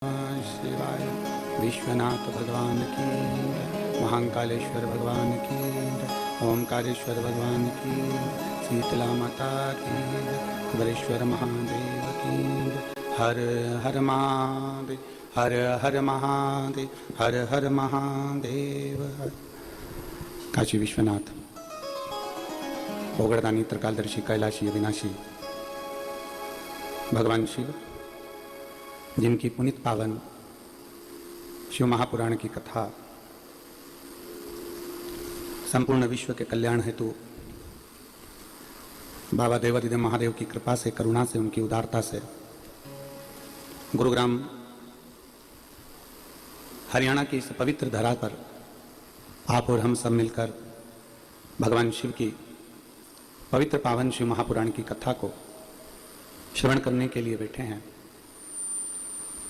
शिवाय। विश्वनाथ भगवान की, महाकालेश्वर भगवान की, ओंकारेश्वर भगवान की, शीतला माता की, कुबेरेश्वर महादेव की। हर हर महादेव, हर हर महादेव, हर हर महादेव। काशी विश्वनाथ, ओगड़दानी, त्रिकालदर्शी, कैलाशी, अविनाशी भगवान शिव, जिनकी पुनित पावन शिव महापुराण की कथा संपूर्ण विश्व के कल्याण हेतु बाबा देवादिदेव महादेव की कृपा से, करुणा से, उनकी उदारता से गुरुग्राम हरियाणा की इस पवित्र धरा पर आप और हम सब मिलकर भगवान शिव की पवित्र पावन शिव महापुराण की कथा को श्रवण करने के लिए बैठे हैं।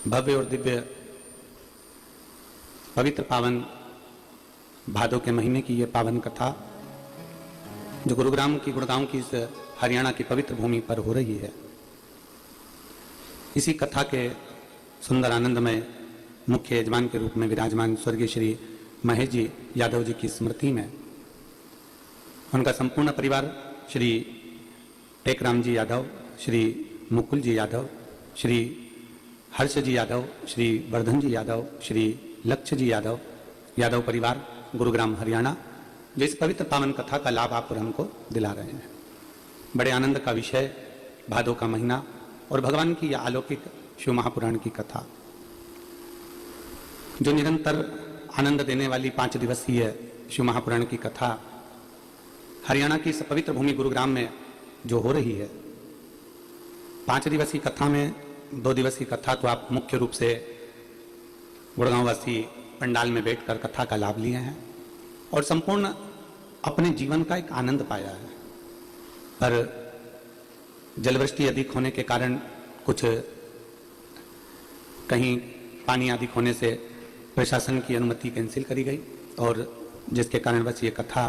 भव्य और दिव्य पवित्र पावन भादों के महीने की ये पावन कथा जो गुरुग्राम की, गुड़गांव की, इस हरियाणा की पवित्र भूमि पर हो रही है। इसी कथा के सुंदर आनंदमय मुख्य यजमान के रूप में विराजमान स्वर्गीय श्री महेश जी यादव जी की स्मृति में उनका संपूर्ण परिवार, श्री टेकराम जी यादव, श्री मुकुल जी यादव, श्री हर्ष जी यादव, श्री वर्धन जी यादव, श्री लक्ष्य जी यादव, यादव परिवार गुरुग्राम हरियाणा, जो इस पवित्र पावन कथा का लाभ आप और हमको दिला रहे हैं। बड़े आनंद का विषय भादों का महीना और भगवान की यह अलौकिक शिव महापुराण की कथा जो निरंतर आनंद देने वाली 5 दिवसीय शिव महापुराण की कथा हरियाणा की इस पवित्र भूमि गुरुग्राम में जो हो रही है। 5 दिवसीय कथा में 2 दिवसीय कथा तो आप मुख्य रूप से गुड़गांव वासी पंडाल में बैठकर कथा का लाभ लिए हैं और संपूर्ण अपने जीवन का एक आनंद पाया है। पर जलवृष्टि अधिक होने के कारण कुछ कहीं पानी अधिक होने से प्रशासन की अनुमति कैंसिल करी गई और जिसके कारण बस ये कथा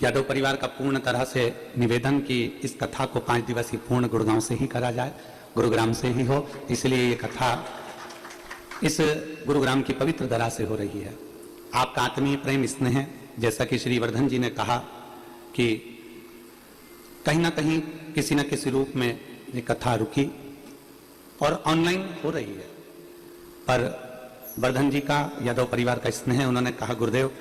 यादव परिवार का पूर्ण तरह से निवेदन कि इस कथा को 5 दिवसीय पूर्ण गुड़गांव से ही करा जाए, गुरुग्राम से ही हो, इसलिए ये कथा इस गुरुग्राम की पवित्र धरा से हो रही है। आपका आत्मीय प्रेम स्नेह, जैसा कि श्री वर्धन जी ने कहा कि कहीं ना कहीं किसी न किसी रूप में ये कथा रुकी और ऑनलाइन हो रही है, पर वर्धन जी का, यादव परिवार का स्नेह, उन्होंने कहा गुरुदेव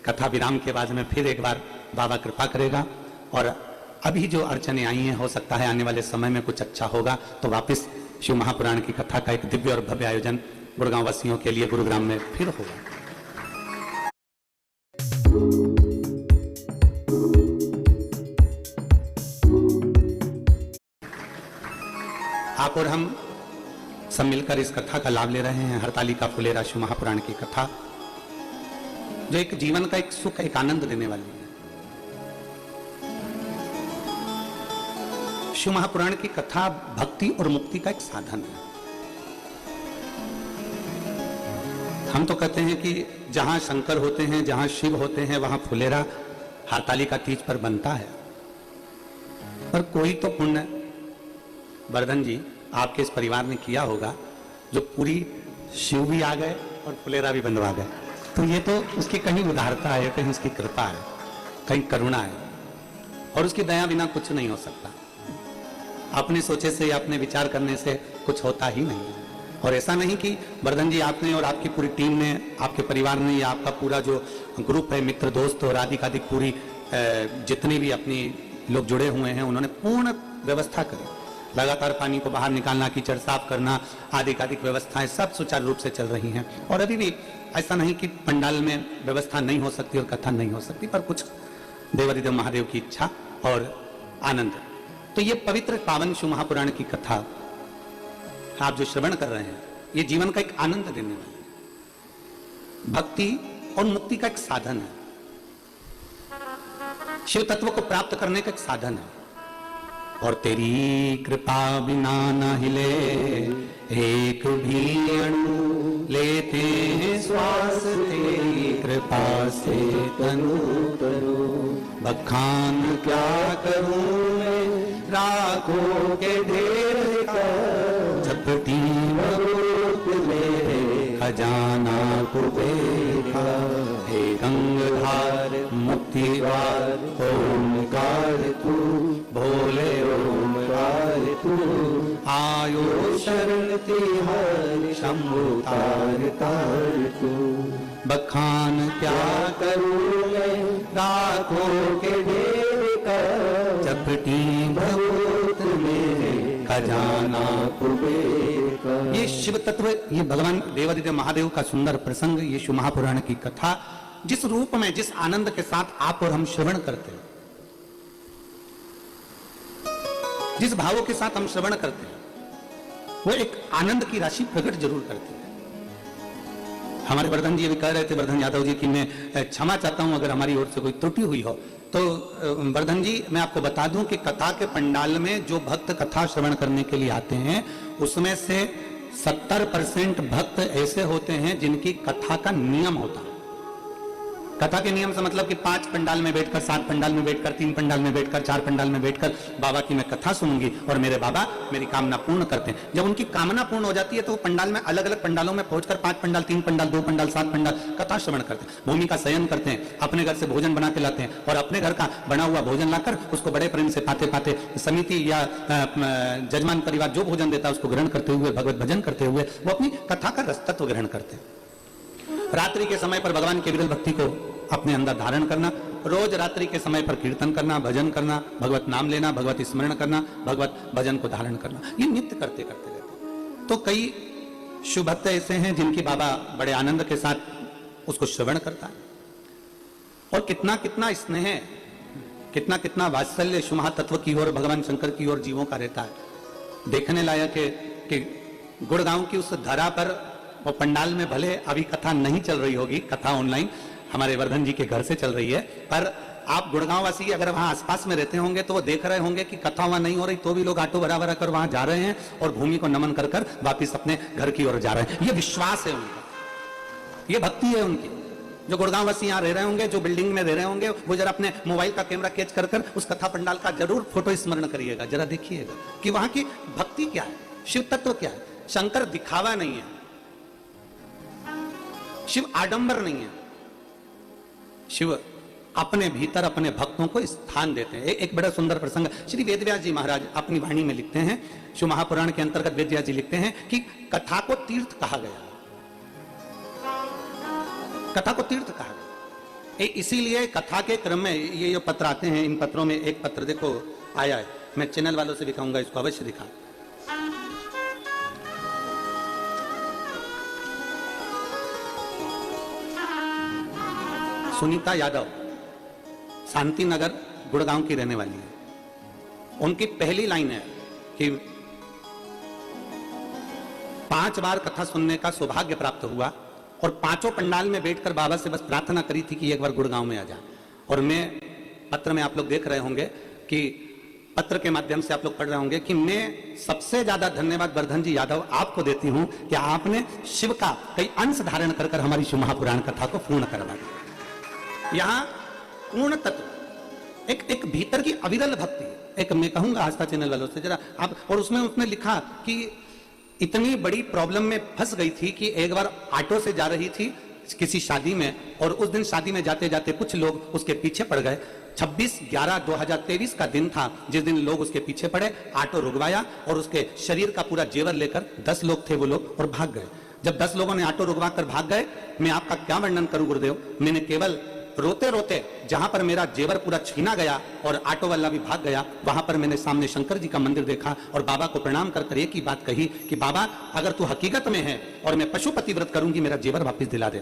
कथा विराम के बाद में फिर एक बार बाबा कृपा करेगा और अभी जो अड़चने आई हैं हो सकता है आने वाले समय में कुछ अच्छा होगा तो वापस शिव महापुराण की कथा का एक दिव्य और भव्य आयोजन गुड़गांव वासियों के लिए गुरुग्राम में फिर होगा। आप और हम सब मिलकर इस कथा का लाभ ले रहे हैं। हरतालिका फुलेरा शिव महापुराण की कथा जो एक जीवन का एक सुख, एक आनंद देने वाली है। शिव महापुराण की कथा भक्ति और मुक्ति का एक साधन है। हम तो कहते हैं कि जहां शंकर होते हैं, जहां शिव होते हैं, वहां फुलेरा हरतालिका तीज पर बनता है। पर कोई तो पुण्य वर्धन जी आपके इस परिवार ने किया होगा जो पूरी शिव भी आ गए और फुलेरा भी बनवा गए। तो ये तो उसकी कहीं उदारता है, कहीं उसकी कृपा है, कहीं करुणा है और उसकी दया बिना कुछ नहीं हो सकता। अपने सोचे से या अपने विचार करने से कुछ होता ही नहीं। और ऐसा नहीं कि वर्धन जी आपने और आपकी पूरी टीम ने, आपके परिवार ने या आपका पूरा जो ग्रुप है, मित्र दोस्त और आदि पूरी जितने भी अपनी लोग जुड़े हुए हैं, उन्होंने पूर्ण व्यवस्था करी। लगातार पानी को बाहर निकालना, कीचड़ साफ करना, आदि व्यवस्थाएं सब सुचारू रूप से चल रही हैं। और अभी भी ऐसा नहीं कि पंडाल में व्यवस्था नहीं हो सकती और कथा नहीं हो सकती, पर कुछ देवादिदेव महादेव की इच्छा और आनंद। तो ये पवित्र पावन शिव महापुराण की कथा आप जो श्रवण कर रहे हैं, ये जीवन का एक आनंद देने वाली है, भक्ति और मुक्ति का एक साधन है, शिव तत्व को प्राप्त करने का एक साधन है। और तेरी कृपा बिना न हिले एक भी अणु, लेते हैं श्वास तेरी कृपा से तनु तनु। बखान क्या करूं मैं राखों के ढेर का, झपटी खजाना कुबेरा, हे गंगाधार मुक्तिद्वार ओमकार तू, भोले ओमकार तू, आयो शरण तिहार शंभु तार तार तू। बखान क्या करूं मैं राखों के ढेर का, चपटी भभूत में खजाना कुबेर का। ये शिव तत्व, ये भगवान देवादिदेव महादेव का सुंदर प्रसंग, ये शिव महापुराण की कथा, जिस रूप में जिस आनंद के साथ आप और हम श्रवण करते हैं, जिस भावों के साथ हम श्रवण करते हैं, वो एक आनंद की राशि प्रकट जरूर करते हैं। हमारे वर्धन जी अभी कह रहे थे, वर्धन यादव जी, कि मैं क्षमा चाहता हूं अगर हमारी ओर से कोई त्रुटि हुई हो। तो वर्धन जी, मैं आपको बता दूं कि कथा के पंडाल में जो भक्त कथा श्रवण करने के लिए आते हैं, उसमें से 70% भक्त ऐसे होते हैं जिनकी कथा का नियम होता है। कथा के नियम से मतलब कि 5 पंडाल में बैठकर, 7 पंडाल में बैठकर, 3 पंडाल में बैठकर, 4 पंडाल में बैठकर बाबा की मैं कथा सुनूंगी और मेरे बाबा मेरी कामना पूर्ण करते हैं। जब उनकी कामना पूर्ण हो जाती है तो वो पंडाल में, अलग अलग पंडालों में पहुंचकर 5 पंडाल, 3 पंडाल, 2 पंडाल, 7 पंडाल कथा श्रवण करते हैं। भूमि का शयन करते हैं, अपने घर से भोजन बना के लाते हैं और अपने घर का बना हुआ भोजन लाकर उसको बड़े प्रेम से पाते पाते समिति या जजमान परिवार जो भोजन देता है उसको ग्रहण करते हुए, भगवत भजन करते हुए वो अपनी कथा का रसतत्व ग्रहण करते हैं। रात्रि के समय पर भगवान के विरल भक्ति को अपने अंदर धारण करना, रोज रात्रि के समय पर कीर्तन करना, भजन करना, भगवत नाम लेना, भगवत स्मरण करना, भगवत भजन को धारण करना, ये नित्य करते करते रहते। तो कई शुभ भक्त ऐसे हैं जिनकी बाबा बड़े आनंद के साथ उसको श्रवण करता है और कितना कितना स्नेह, कितना कितना वात्सल्य शिव महातत्व की ओर, भगवान शंकर की ओर जीवों का रहता है। देखने लायक है कि गुड़गांव की उस धरा पर वो पंडाल में भले अभी कथा नहीं चल रही होगी, कथा ऑनलाइन हमारे वर्धन जी के घर से चल रही है, पर आप गुड़गांव वासी अगर वहां आसपास में रहते होंगे तो वो देख रहे होंगे कि कथा वहां नहीं हो रही तो भी लोग ऑटो भरा भरा कर वहां जा रहे हैं और भूमि को नमन कर कर वापिस अपने घर की ओर जा रहे हैं। ये विश्वास है उनका, ये भक्ति है उनकी। जो गुड़गांव वासी यहाँ रह रहे होंगे, जो बिल्डिंग में रह रहे होंगे, वो जरा अपने मोबाइल का कैमरा कैच कर कर उस कथा पंडाल का जरूर फोटो स्मरण करिएगा, जरा देखिएगा कि वहां की भक्ति क्या है, शिव तत्व क्या है। शंकर दिखावा नहीं है, शिव आडंबर नहीं है, शिव अपने भीतर अपने भक्तों को स्थान देते हैं। एक बड़ा सुंदर प्रसंग श्री वेदव्यास जी महाराज अपनी वाणी में लिखते हैं, शिव महापुराण के अंतर्गत वेदव्यास जी लिखते हैं कि कथा को तीर्थ कहा गया, कथा को तीर्थ कहा गया। इसीलिए कथा के क्रम में ये जो पत्र आते हैं, इन पत्रों में एक पत्र देखो आया है, मैं चैनल वालों से दिखाऊंगा, इसको अवश्य दिखा। सुनीता यादव शांति नगर गुड़गांव की रहने वाली है। उनकी पहली लाइन है कि 5 बार कथा सुनने का सौभाग्य प्राप्त हुआ और 5 पंडाल में बैठकर बाबा से बस प्रार्थना करी थी कि एक बार गुड़गांव में आ जाए। और मैं पत्र में आप लोग देख रहे होंगे कि पत्र के माध्यम से आप लोग पढ़ रहे होंगे कि मैं सबसे ज्यादा धन्यवाद वर्धन जी यादव आपको देती हूं कि आपने शिव का कई अंश धारण कर कर हमारी शिव महापुराण कथा को पूर्ण करवा दिया। यहां पूर्ण तत्व एक भीतर की अविरल भक्ति, एक मैं कहूंगा आस्था चैनल वालों से जरा आप, और उसमें उसने लिखा कि इतनी बड़ी प्रॉब्लम में फंस गई थी कि एक बार ऑटो से जा रही थी किसी शादी में और उस दिन शादी में जाते जाते कुछ लोग उसके पीछे पड़ गए। 26/11/2023 का दिन था जिस दिन लोग उसके पीछे पड़े, ऑटो रुकवाया और उसके शरीर का पूरा जेवर लेकर 10 लोग थे वो लोग और भाग गए। जब 10 लोगों ने ऑटो रुकवा कर भाग गए, मैं आपका क्या वर्णन करूं गुरुदेव, मैंने केवल रोते रोते जहां पर मेरा जेवर पूरा छीना गया और ऑटो वाला भी भाग गया, वहां पर मैंने सामने शंकर जी का मंदिर देखा और बाबा को प्रणाम कर कर एक ही बात कही कि बाबा अगर तू हकीकत में है और मैं पशुपति व्रत करूंगी, मेरा जेवर वापस दिला दे।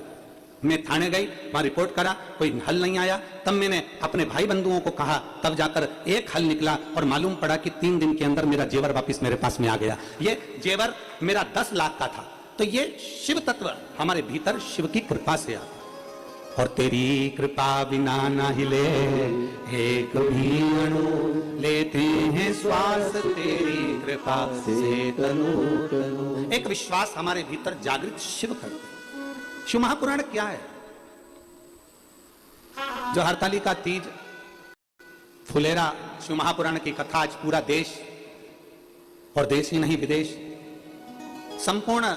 मैं थाने गई, वहां रिपोर्ट करा, कोई हल नहीं आया। तब मैंने अपने भाई बंधुओं को कहा, तब जाकर एक हल निकला और मालूम पड़ा कि 3 दिन के अंदर मेरा जेवर वापस मेरे पास में आ गया। ये जेवर मेरा 10 लाख का था। तो ये शिव तत्व हमारे भीतर शिव की कृपा से आता। और तेरी कृपा बिना ना हिले एक भी अणु, लेते हैं श्वास तेरी कृपा से तनु तनु। एक विश्वास हमारे भीतर जागृत शिव करते। शिव महापुराण क्या है? जो हरतालिका तीज, फुलेरा, शिव महापुराण की कथा आज पूरा देश और देश ही नहीं विदेश, संपूर्ण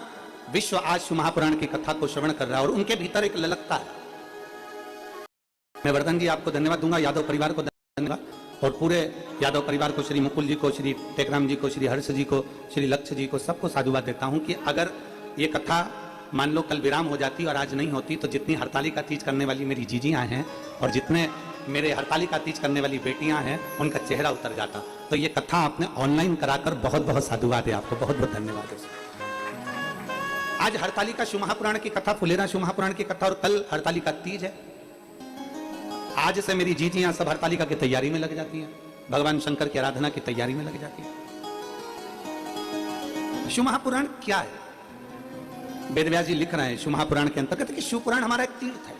विश्व आज शिव महापुराण की कथा को श्रवण कर रहा है और उनके भीतर एक ललकता है। मैं वर्धन जी आपको धन्यवाद दूंगा, यादव परिवार को धन्यवाद, और पूरे यादव परिवार को, श्री मुकुल जी को, श्री टेकराम जी को, श्री हर्ष जी को, श्री लक्ष्य जी को, सबको साधुवाद देता हूं कि अगर ये कथा मान लो कल विराम हो जाती और आज नहीं होती तो जितनी हरतालिका तीज करने वाली मेरी जीजियां हैं और जितने मेरे हरतालिका तीज करने वाली बेटियां हैं उनका चेहरा उतर जाता। तो ये कथा आपने ऑनलाइन कराकर बहुत बहुत साधुवाद है आपको, बहुत बहुत धन्यवाद है। आज हरतालिका शिव महापुराण की कथा, फुलेरा शिव महापुराण की कथा, और कल हरतालिका तीज है। आज से मेरी जीजियां सब हरतालिका की तैयारी में लग जाती हैं, भगवान शंकर की आराधना की तैयारी में लग जाती है। शिव महापुराण क्या है? वेदव्यास जी लिख रहे हैं शिव महापुराण के अंतर्गत कि शिव पुराण हमारा एक तीर्थ है,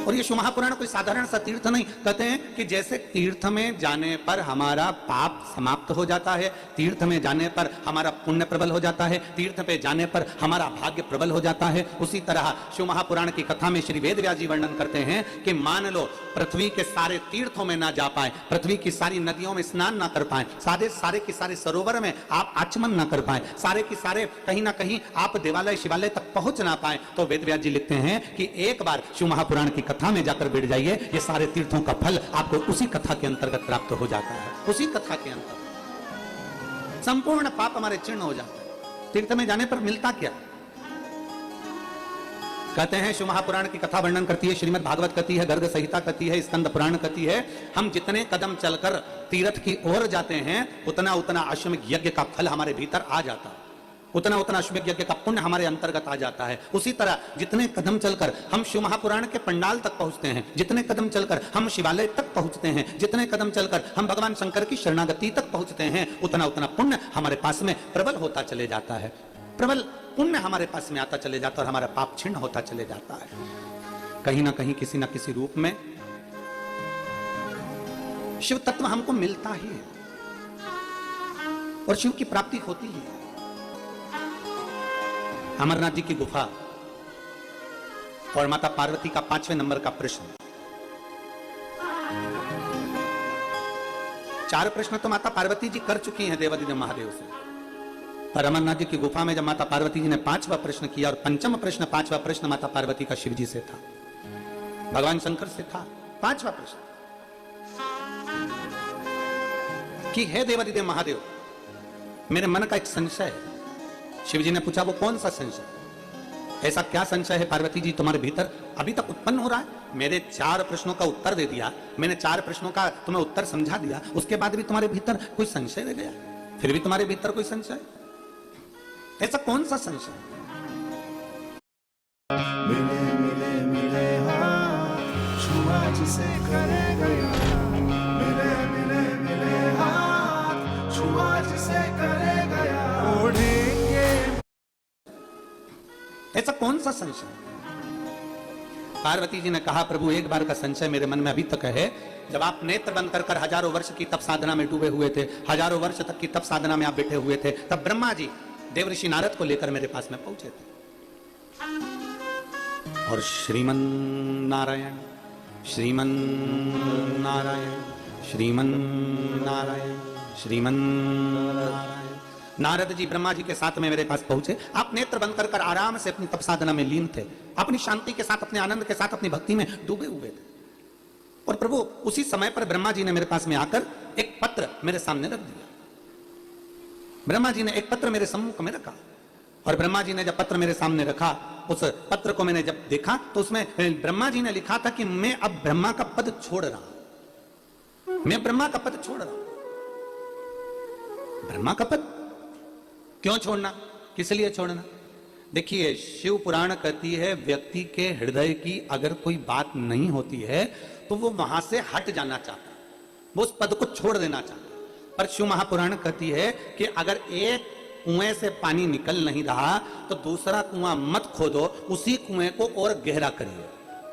और ये शिव महापुराण कोई साधारण सा तीर्थ नहीं। कहते हैं कि जैसे तीर्थ में जाने पर हमारा पाप समाप्त हो जाता है, तीर्थ में जाने पर हमारा पुण्य प्रबल हो जाता है, तीर्थ पे जाने पर हमारा भाग्य प्रबल हो जाता है, उसी तरह शिव महापुराण की कथा में श्री वेदव्यास जी वर्णन करते हैं कि मान लो पृथ्वी के सारे तीर्थों में ना जा पाए, पृथ्वी की सारी नदियों में स्नान ना कर पाए, सारे के सारे सरोवर में आप आचमन ना कर पाए, सारे के सारे कहीं ना कहीं आप देवालय शिवालय तक पहुंच ना पाए, तो वेदव्यास जी लिखते हैं कि एक बार शिव महापुराण की कथा में जाकर बैठ जाइए, ये सारे तीर्थों का फल आपको उसी कथा के अंतर्गत प्राप्त हो जाता है। उसी कथा के अंतर्गत संपूर्ण पाप हमारे चिन्ह हो जाता है। तीर्थ में जाने पर मिलता क्या? कहते हैं शिव महापुराण की कथा वर्णन करती है, श्रीमद् भागवत कहती है, गर्ग संहिता कहती है, स्कंद पुराण कहती है, हम जितने कदम चलकर तीर्थ की ओर जाते हैं उतना उतना अश्वमेध यज्ञ का फल हमारे भीतर आ जाता है, उतना उतना अश्वमेध यज्ञ का पुण्य हमारे अंतर्गत आ जाता है। उसी तरह जितने कदम चलकर हम शिव महापुराण के पंडाल तक पहुंचते हैं, जितने कदम चलकर हम शिवालय तक पहुंचते हैं, जितने कदम चलकर हम भगवान शंकर की शरणागति तक पहुंचते हैं, उतना उतना पुण्य हमारे पास में प्रबल होता चले जाता है, प्रबल पुण्य हमारे पास में आता चले जाता है और हमारा पाप छिन्न होता चले जाता है। कहीं ना कहीं किसी ना किसी रूप में शिव तत्व हमको मिलता ही है और शिव की प्राप्ति होती है। अमरनाथ जी की गुफा और माता पार्वती का 5वें नंबर का प्रश्न। 4 प्रश्न तो माता पार्वती जी कर चुकी हैं देवादिदेव महादेव से, पर अमरनाथ जी की गुफा में जब माता पार्वती जी ने 5वां प्रश्न किया और 5वां प्रश्न 5वां प्रश्न माता पार्वती का शिव जी से था, भगवान शंकर से था। 5वां प्रश्न कि हे देवादिदेव महादेव, मेरे मन का एक संशय है। शिव जी ने पूछा वो कौन सा संशय? ऐसा क्या संशय है पार्वती जी तुम्हारे भीतर अभी तक उत्पन्न हो रहा है? मेरे 4 प्रश्नों का उत्तर दे दिया, मैंने 4 प्रश्नों का तुम्हें उत्तर समझा दिया, उसके बाद भी तुम्हारे भीतर कोई संशय रह गया? फिर भी तुम्हारे भीतर कोई संशय? ऐसा कौन सा संशय? मिले मिले मिले हाँ छुआ जिसे करे गया, मिले मिले मिले हाँ छुआ जिसे करे गया, ओढ़ेंगे। ऐसा कौन सा संशय? पार्वती जी ने कहा प्रभु एक बार का संशय मेरे मन में अभी तक है। जब आप नेत्र बंद कर हजारों वर्ष की तप साधना में डूबे हुए थे, हजारों वर्ष तक की तप साधना में आप बैठे हुए थे, तब ब्रह्मा जी देवऋषि नारद को लेकर मेरे पास में पहुंचे थे और श्रीमन नारायण श्रीमन नारायण श्रीमन नारायण श्रीमन नारायण, नारद जी ब्रह्मा जी के साथ में मेरे पास पहुंचे। आप नेत्र बंद कर आराम से अपनी तप साधना में लीन थे, अपनी शांति के साथ, अपने आनंद के साथ, अपनी भक्ति में डूबे हुए थे। और प्रभु उसी समय पर ब्रह्मा जी ने मेरे पास में आकर एक पत्र मेरे सामने रख दिया। ब्रह्मा जी ने एक पत्र मेरे सम्मुख में रखा और ब्रह्मा जी ने जब पत्र मेरे सामने रखा, उस पत्र को मैंने जब देखा तो उसमें ब्रह्मा जी ने लिखा था कि मैं अब ब्रह्मा का पद छोड़ रहा हूं, मैं ब्रह्मा का पद छोड़ रहा हूं। ब्रह्मा का पद क्यों छोड़ना, किस लिए छोड़ना? देखिए शिव पुराण कहती है व्यक्ति के हृदय की अगर कोई बात नहीं होती है तो वो वहां से हट जाना चाहता, वो उस पद को छोड़ देना चाहता। पर शिव महापुराण कहती है कि अगर एक कुएं से पानी निकल नहीं रहा तो दूसरा कुआं मत खोदो, उसी कुएं को और गहरा करिए।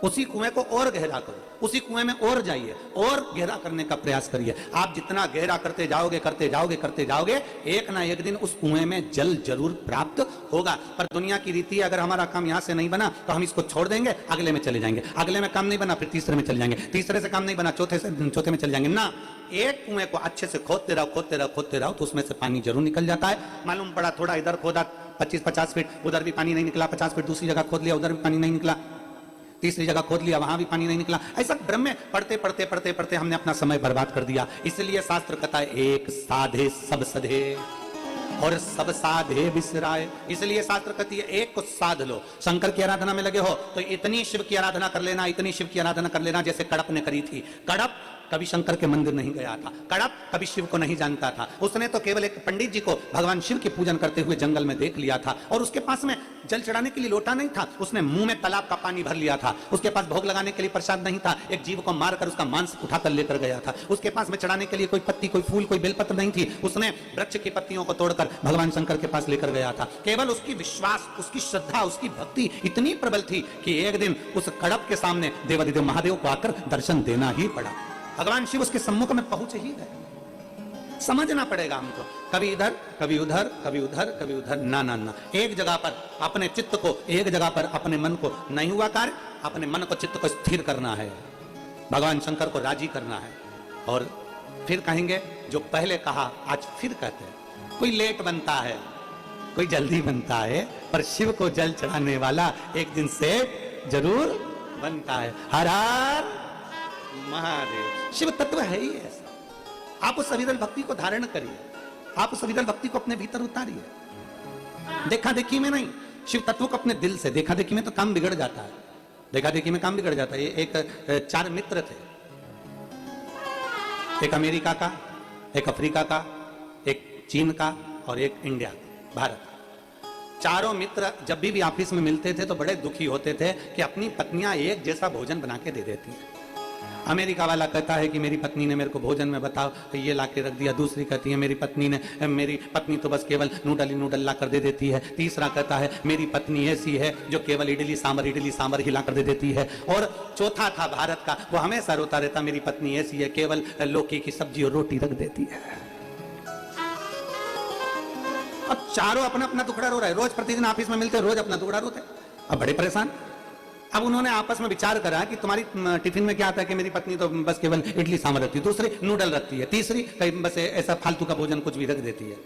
उसी कुएं को और गहरा करो, उसी कुएं में और जाइए, और गहरा करने का प्रयास करिए। आप जितना गहरा करते जाओगे करते जाओगे करते जाओगे, एक ना एक दिन उस कुएं में जल जरूर प्राप्त होगा। पर दुनिया की रीति है, अगर हमारा काम यहां से नहीं बना तो हम इसको छोड़ देंगे, अगले में चले जाएंगे, अगले में काम नहीं बना फिर तीसरे में चले जाएंगे, तीसरे से काम नहीं बना चौथे में चले जाएंगे। ना, एक कुएं को अच्छे से खोदते रहो खोदते रहो खोदते रहो तो उसमें से पानी जरूर निकल जाता है। मालूम पड़ा थोड़ा इधर खोदा 25-50 फीट, उधर भी पानी नहीं निकला, 50 फीट दूसरी जगह खोद लिया, उधर भी पानी नहीं निकला, तीसरी जगह खोद लिया, वहां भी पानी नहीं निकला। ऐसा ड्रम में पढ़ते पढ़ते पढ़ते पढ़ते हमने अपना समय बर्बाद कर दिया। इसलिए शास्त्र कहता है एक साधे सब सधे और सब साधे बिसराए। इसलिए शास्त्र कहती है एक को साध लो। शंकर की आराधना में लगे हो तो इतनी शिव की आराधना कर लेना, इतनी शिव की आराधना कर लेना जैसे कड़प ने करी थी। कड़प कभी शंकर के मंदिर नहीं गया था, कड़प कभी शिव को नहीं जानता था। उसने तो केवल एक पंडित जी को भगवान शिव की पूजन करते हुए जंगल में देख लिया था, और उसके पास में जल चढ़ाने के लिए लोटा नहीं था, उसने मुंह में तालाब का पानी भर लिया था। उसके पास भोग लगाने के लिए प्रसाद नहीं था, एक जीव को मारकर उसका मांस उठाकर लेकर गया था। उसके पास में चढ़ाने के लिए कोई पत्ती, कोई फूल, कोई बेलपत्र नहीं थी, उसने वृक्ष की पत्तियों को तोड़कर भगवान शंकर के पास लेकर गया था। केवल उसकी विश्वास, उसकी श्रद्धा, उसकी भक्ति इतनी प्रबल थी कि एक दिन उस कड़प के सामने देवाधिदेव महादेव को आकर दर्शन देना ही पड़ा। भगवान शिव उसके सम्मुख में पहुंच ही गए। समझना पड़ेगा हमको, कभी इधर कभी उधर, कभी उधर कभी उधर, ना ना ना। एक जगह पर अपने चित्त को, एक जगह पर अपने मन को, नहीं हुआ कार्य, अपने मन को, चित्त को स्थिर करना है, भगवान शंकर को राजी करना है। और फिर कहेंगे जो पहले कहा आज फिर कहते हैं। कोई लेट बनता है, कोई जल्दी बनता है, पर शिव को जल चढ़ाने वाला एक दिन से जरूर बनता है। हर हर महादेव। शिव तत्व है ही ऐसा। आप उस अविरल भक्ति को धारण करिए, आप उस अविरल भक्ति को अपने भीतर उतारिए। देखा देखी में नहीं, शिव तत्व को अपने दिल से। देखा देखी में तो काम बिगड़ जाता है, देखा देखी में काम बिगड़ जाता है। एक 4 मित्र थे, एक अमेरिका का, एक अफ्रीका का, एक चीन का और एक इंडिया भारत। चारों मित्र जब भी ऑफिस में मिलते थे तो बड़े दुखी होते थे कि अपनी पत्नियां एक जैसा भोजन बना के दे देती हैं। अमेरिका वाला कहता है कि मेरी पत्नी ने मेरे को भोजन में बताओ तो ये ला के रख दिया। दूसरी कहती है मेरी पत्नी तो बस केवल नूडल ही नूडल ला कर दे देती है। तीसरा कहता है मेरी पत्नी ऐसी है जो केवल इडली सांबर ही ला कर दे देती है। और चौथा था भारत का, वो हमेशा रोता रहता मेरी पत्नी ऐसी है केवल लौकी की सब्जी और रोटी रख देती है। अब चारों अपना अपना टुकड़ा रो रहा है, रोज प्रतिदिन ऑफिस में मिलते, रोज अपना टुकड़ा रोते। अब बड़े परेशान। अब उन्होंने आपस में विचार करा कि तुम्हारी टिफिन में क्या आता है कि मेरी पत्नी तो बस केवल इडली सांभर रखती है, दूसरी नूडल रखती है, तीसरी कहीं बस ऐसा फालतू का भोजन कुछ भी रख देती है,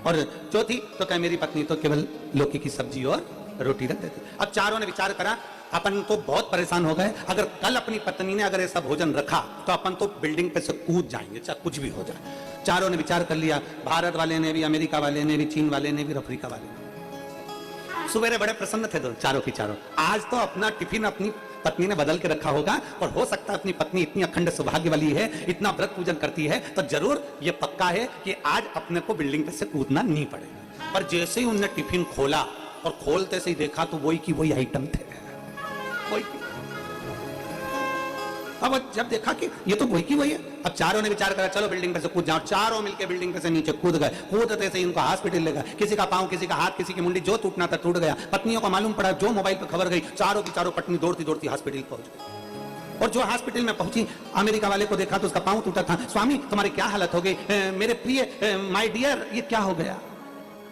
और चौथी तो कहीं मेरी पत्नी तो केवल लौकी की सब्जी और रोटी रख देती है। अब चारों ने विचार करा अपन तो बहुत परेशान हो गए, अगर कल अपनी पत्नी ने अगर ऐसा भोजन रखा तो अपन तो बिल्डिंग पे से कूद जाएंगे, चाहे कुछ भी हो जाए। चारों ने विचार कर लिया, भारत वाले ने भी, अमेरिका वाले ने भी, चीन वाले ने भी, अफ्रीका वाले ने। सुबह बड़े प्रसन्न थे चारों की चारों। आज तो अपना टिफिन अपनी पत्नी ने बदल के रखा होगा, और हो सकता है अपनी पत्नी इतनी अखंड सौभाग्य वाली है, इतना व्रत पूजन करती है, तो जरूर ये पक्का है कि आज अपने को बिल्डिंग पे से कूदना नहीं पड़ेगा। पर जैसे ही उनने टिफिन खोला और खोलते से ही देखा तो वही की वही आइटम थे, वही। अब जब देखा कि ये तो वही की वही है, अब चारों ने विचार करा चलो बिल्डिंग पे से कूद जाओ। चारों मिलके बिल्डिंग पे से नीचे कूद गए। कूदते से इनको हॉस्पिटल ले गए, किसी का पांव, किसी का हाथ, किसी की मुंडी, जो टूटना था टूट गया। पत्नियों को मालूम पड़ा, जो मोबाइल पे खबर गई, चारों की चारों पत्नी दौड़ती दौड़ती हॉस्पिटल पहुंच गई। और जो हॉस्पिटल में पहुंची, अमेरिका वाले को देखा तो उसका पांव टूटा था। स्वामी तुम्हारी क्या हालत हो गई? मेरे प्रिय माय डियर, ये क्या हो गया?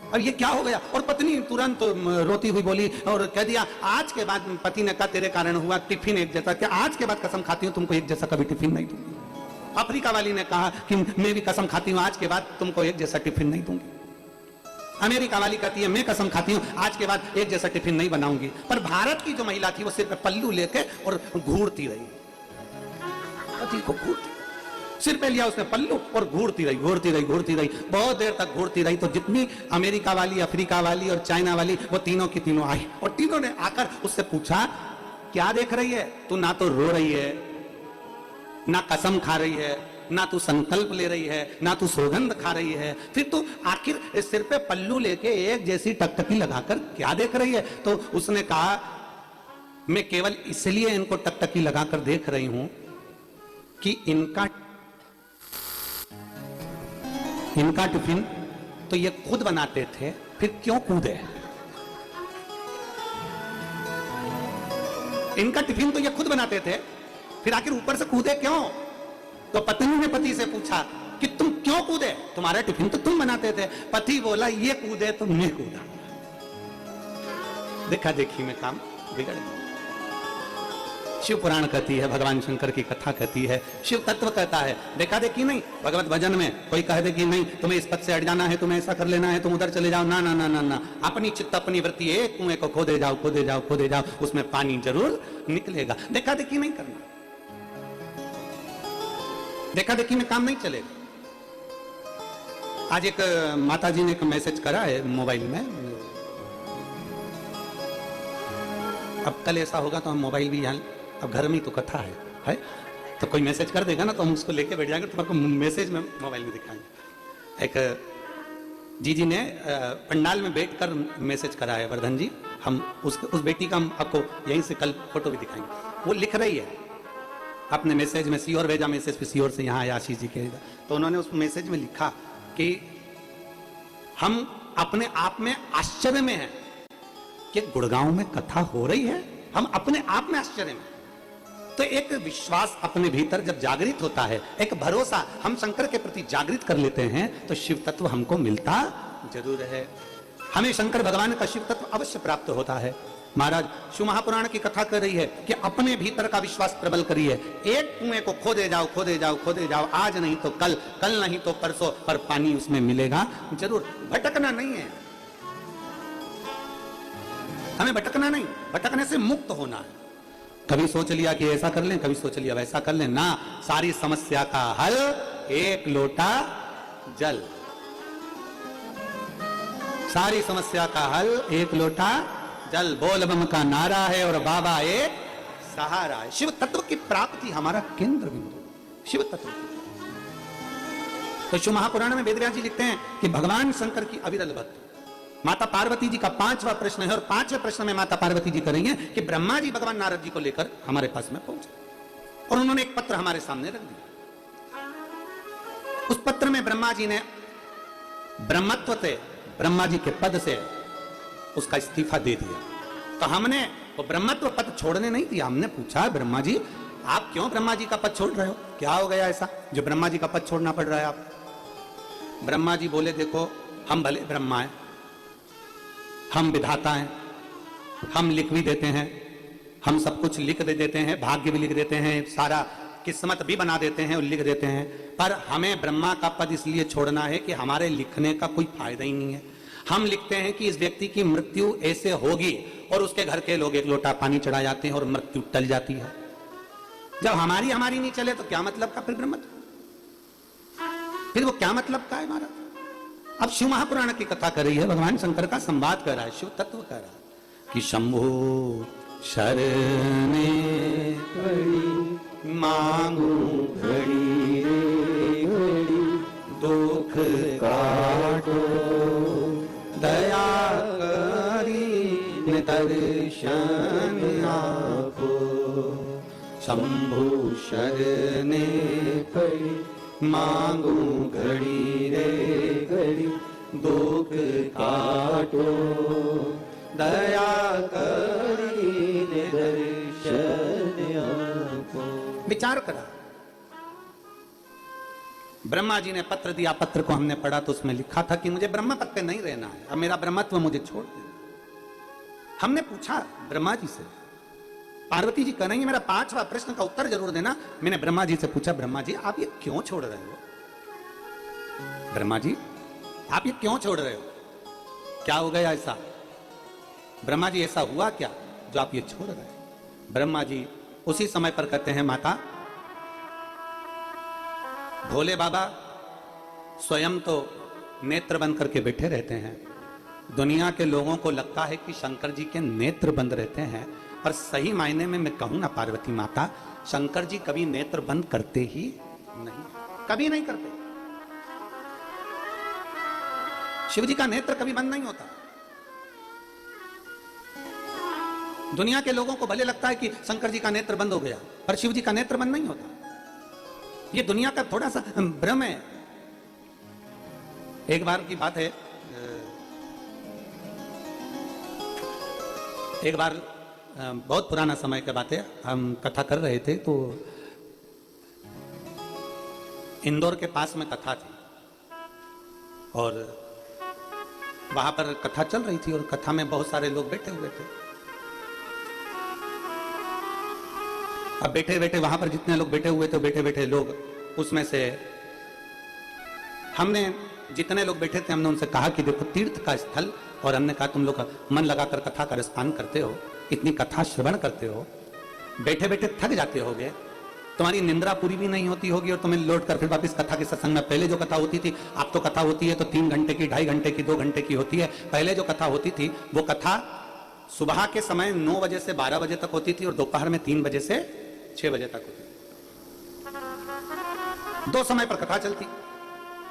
और ये क्या हो गया? और पत्नी तुरंत रोती हुई बोली और कह दिया आज के बाद, पति ने कहा तेरे कारण हुआ, टिफिन एक जैसा, क्या आज के बाद कसम खाती हूँ तुमको एक जैसा कभी टिफिन नहीं दूंगी। अफ्रीका वाली ने कहा कि मैं भी कसम खाती हूँ आज के बाद तुमको एक जैसा टिफिन नहीं दूंगी। अमेरिका वाली कहती है मैं कसम खाती हूँ आज के बाद एक जैसा टिफिन नहीं बनाऊंगी। पर भारत की जो महिला थी वो सिर पे पल्लू लेके और घूरती रही, पति को घूरती, सिर पे लिया उसने पल्लू और घूरती रही, घूरती रही, घूरती रही, बहुत देर तक घूरती रही। तो जितनी अमेरिका वाली, अफ्रीका वाली और चाइना वाली, वो तीनों की तीनों आई और तीनों ने आकर उससे पूछा क्या देख रही है तू? ना तो रो रही है, ना कसम खा रही है, ना तू संकल्प ले रही है, ना तू सौगंध खा रही है, फिर तू आखिर सिर पे पल्लू लेके एक जैसी टकटकी लगाकर क्या देख रही है? तो उसने कहा मैं केवल इसलिए इनको टकटकी लगाकर देख रही हूं कि इनका टिफिन तो ये खुद बनाते थे, फिर क्यों कूदे? इनका टिफिन तो ये खुद बनाते थे, फिर आखिर ऊपर से कूदे क्यों? तो पत्नी ने पति से पूछा कि तुम क्यों कूदे, तुम्हारा टिफिन तो तुम बनाते थे। पति बोला ये कूदे तो मैं कूदा। देखा देखी में काम बिगड़ गया। शिव पुराण कहती है, भगवान शंकर की कथा कहती है, शिव तत्व कहता है। देखा देखी नहीं। भगवत भजन में कोई कह दे कि नहीं तुम्हें इस पद से हट जाना है, तुम्हें ऐसा कर लेना है, तुम उधर चले जाओ, ना ना ना ना ना, अपनी चित्त अपनी वृत्ति एक कुएं को खोदे जाओ खोदे जाओ खोदे जाओ, उसमें पानी जरूर निकलेगा। देखा देखी नहीं करना, देखा देखी में काम नहीं चलेगा। आज एक माता जी ने एक मैसेज करा है मोबाइल में, अब कल ऐसा होगा तो हम मोबाइल भी यहाँ, अब घर में तो कथा है तो कोई मैसेज कर देगा ना तो हम उसको लेके बैठ जाएंगे, तुम्हारे मैसेज में मोबाइल में दिखाएंगे। एक जी ने पंडाल में बैठकर मैसेज करा है, वर्धन जी, हम उस बेटी का हम आपको यहीं से कल फोटो भी दिखाएंगे। वो लिख रही है अपने मैसेज में, सीओर भेजा मैसेज पे, सीओर से यहाँ आया आशीष जी के, तो उन्होंने उस मैसेज में लिखा कि हम अपने आप में आश्चर्य में हैं कि गुड़गांव में कथा हो रही है, हम अपने आप में आश्चर्य में। तो एक विश्वास अपने भीतर जब जागृत होता है, एक भरोसा हम शंकर के प्रति जागृत कर लेते हैं, तो शिव तत्व हमको मिलता जरूर है। हमें शंकर भगवान का शिव तत्व अवश्य प्राप्त होता है। महाराज शिव महापुराण की कथा कर रही है कि अपने भीतर का विश्वास प्रबल करिए, एक कुएं को खोदे जाओ खोदे जाओ खोदे जाओ, आज नहीं तो कल, कल नहीं तो परसों, पर पानी उसमें मिलेगा जरूर। भटकना नहीं है, हमें भटकना नहीं, भटकने से मुक्त होना है। कभी सोच लिया कि ऐसा कर लें, कभी सोच लिया वैसा कर लें, ना, सारी समस्या का हल एक लोटा जल। सारी समस्या का हल एक लोटा जल, बोल बम का नारा है और बाबा एक सहारा है। शिव तत्व की प्राप्ति हमारा केंद्र बिंदु, शिव तत्व। तो शिव महापुराण में वेदव्यास जी लिखते हैं कि भगवान शंकर की अविरल भक्ति। माता पार्वती जी का 5वां प्रश्न है और 5वें प्रश्न में माता पार्वती जी करेंगे कि ब्रह्मा जी भगवान नारद जी को लेकर हमारे पास में पहुंचे और उन्होंने एक पत्र हमारे सामने रख दिया। उस पत्र में ब्रह्मा जी ने ब्रह्मत्व से, ब्रह्मा जी के पद से उसका इस्तीफा दे दिया। तो हमने वो ब्रह्मत्व पद छोड़ने नहीं दिया, हमने पूछा ब्रह्मा जी आप क्यों ब्रह्मा जी का पद छोड़ रहे हो, क्या हो गया ऐसा जो ब्रह्मा जी का पद छोड़ना पड़ रहा है आप? ब्रह्मा जी बोले देखो हम भले ब्रह्मा हैं, हम विधाता हैं, हम लिख भी देते हैं, हम सब कुछ लिख दे देते हैं, भाग्य भी लिख देते हैं, सारा किस्मत भी बना देते हैं और लिख देते हैं, पर हमें ब्रह्मा का पद इसलिए छोड़ना है कि हमारे लिखने का कोई फायदा ही नहीं है। हम लिखते हैं कि इस व्यक्ति की मृत्यु ऐसे होगी और उसके घर के लोग एक लोटा पानी चढ़ा जाते हैं और मृत्यु टल जाती है। जब हमारी नहीं चले तो क्या मतलब का फिर ब्रह्मत्व, फिर वो क्या मतलब का है महाराज? अब शिव महापुराण की कथा कर रही है, भगवान शंकर का संवाद कर रहा है, शिव तत्व कर रहा है कि शंभु शरणे मांगू घड़ी रे घड़ी, दुख काटो दया करी दर्शन आपो। शंभु शरणे पड़ी मांगू घड़ी रे घड़ी, दुख काटो दया करी दर्शन आपो। विचार करा, ब्रह्मा जी ने पत्र दिया, पत्र को हमने पढ़ा तो उसमें लिखा था कि मुझे ब्रह्म पद पे नहीं रहना है, अब मेरा ब्रह्मत्व मुझे छोड़ देना। हमने पूछा ब्रह्मा जी से, पार्वती जी कहेंगे मेरा 5वां प्रश्न का उत्तर जरूर देना। मैंने ब्रह्मा जी से पूछा ब्रह्मा जी आप ये क्यों छोड़ रहे हो? ब्रह्मा जी आप ये क्यों छोड़ रहे हो, क्या हो गया ऐसा? ब्रह्मा जी ऐसा हुआ क्या जो आप ये छोड़ रहे हो? ब्रह्मा जी उसी समय पर कहते हैं माता भोले बाबा स्वयं तो नेत्र बंद करके बैठे रहते हैं, दुनिया के लोगों को लगता है कि शंकर जी के नेत्र बंद रहते हैं, और सही मायने में मैं कहूं ना पार्वती माता, शंकर जी कभी नेत्र बंद करते ही नहीं, कभी नहीं करते। शिव जी का नेत्र कभी बंद नहीं होता। दुनिया के लोगों को भले लगता है कि शंकर जी का नेत्र बंद हो गया, पर शिव जी का नेत्र बंद नहीं होता। ये दुनिया का थोड़ा सा भ्रम है। एक बार की बात है, एक बार बहुत पुराना समय की बात है, हम कथा कर रहे थे तो इंदौर के पास में कथा थी और वहां पर कथा चल रही थी और कथा में बहुत सारे लोग बैठे हुए थे। अब बैठे बैठे वहां पर जितने लोग बैठे हुए थे, बैठे बैठे लोग उसमें से हमने जितने लोग बैठे थे हमने उनसे कहा कि देखो तीर्थ का स्थल, और हमने कहा तुम लोग मन लगाकर कथा का रसपान करते हो, इतनी कथा श्रवण करते हो, बैठे बैठे थक जाते होगे, तुम्हारी निंद्रा पूरी भी नहीं होती होगी और तुम्हें लौट कर फिर वापस कथा के सत्संग में, पहले जो कथा होती थी, अब तो कथा होती है तो 3 घंटे की, 2.5 घंटे की, 2 घंटे की होती है। पहले जो कथा होती थी वो कथा सुबह के समय 9 बजे से 12 बजे तक होती थी और दोपहर में 3 बजे से 6 बजे तक होती थी। 2 समय पर कथा चलती।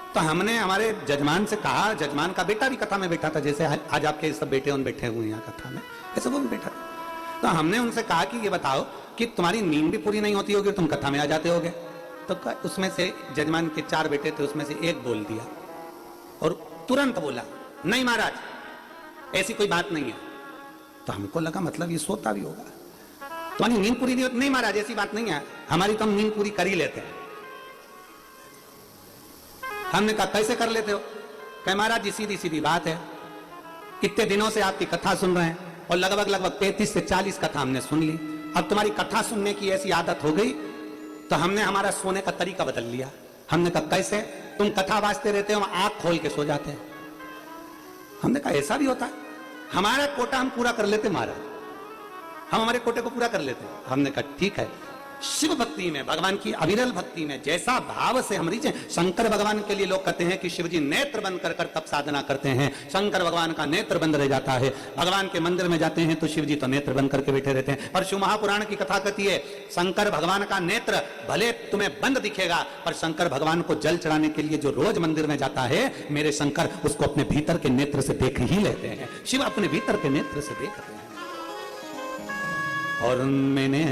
तो हमने हमारे जजमान से कहा, जजमान का बेटा भी कथा में बैठा था, जैसे आज आपके सब बेटे उन बैठे हुए हैं यहाँ कथा में, ऐसे वो भी बैठा था। तो हमने उनसे कहा कि ये बताओ कि तुम्हारी नींद भी पूरी नहीं होती होगी, तुम कथा में आ जाते होगे। तो उसमें से जजमान के 4 बेटे थे, उसमें से एक बोल दिया और तुरंत बोला, नहीं महाराज ऐसी कोई बात नहीं है। तो हमको लगा मतलब ये सोता भी होगा, तुम्हारी नींद पूरी नहीं होती। नहीं महाराज ऐसी बात नहीं है, हमारी तो हम नींद पूरी कर ही लेते हैं। हमने कहा कैसे कर लेते हो? कहे महाराज जी सीधी सीधी बात है, इतने दिनों से आपकी कथा सुन रहे हैं और लगभग 35 से 40 कथा हमने सुन ली। अब तुम्हारी कथा सुनने की ऐसी आदत हो गई तो हमने हमारा सोने का तरीका बदल लिया। हमने कहा कैसे? तुम कथा वाचते रहते हो, हम आंख खोल के सो जाते हैं। हमने कहा ऐसा भी होता है? हमारा कोटा हम पूरा कर लेते महाराज, हम हमारे कोटे को पूरा कर लेते। हमने कहा ठीक है। शिव भक्ति में, भगवान की अविरल भक्ति में जैसा भाव से हम रीचे, शंकर भगवान के लिए लोग कहते हैं कि शिव जी नेत्र बंद कर तप साधना करते हैं, शंकर भगवान का नेत्र बंद रह जाता है। भगवान के मंदिर में जाते हैं तो शिव जी तो नेत्र बंद करके बैठे रहते हैं। और शिव महापुराण की कथा कहती है शंकर भगवान का नेत्र भले तुम्हें बंद दिखेगा, पर शंकर भगवान को जल चढ़ाने के लिए जो रोज मंदिर में जाता है, मेरे शंकर उसको अपने भीतर के नेत्र से देख ही लेते हैं। शिव अपने भीतर के नेत्र से देखते हैं। और मैंने